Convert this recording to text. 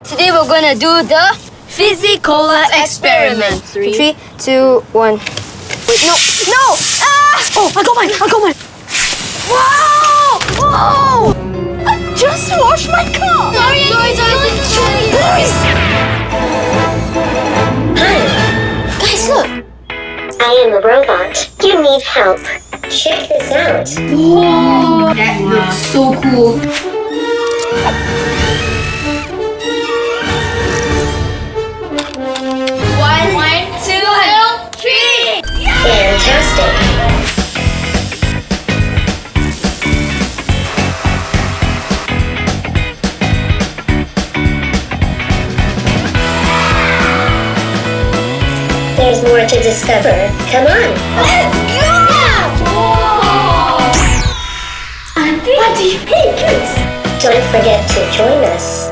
Today we're gonna do the Fizzy-Cola experiment. 3, 2, 1. Wait, no! Ah! Oh, I got mine! Whoa! Whoa! I just washed my car! Sorry. Boys! Hi, Guys, look! I am a robot. You need help. Check this out. Whoa! That looks so cool. One, two, three! Fantastic. There's more to discover. Come on. Let's go! Whoa! Auntie, hey kids! Don't forget to join us.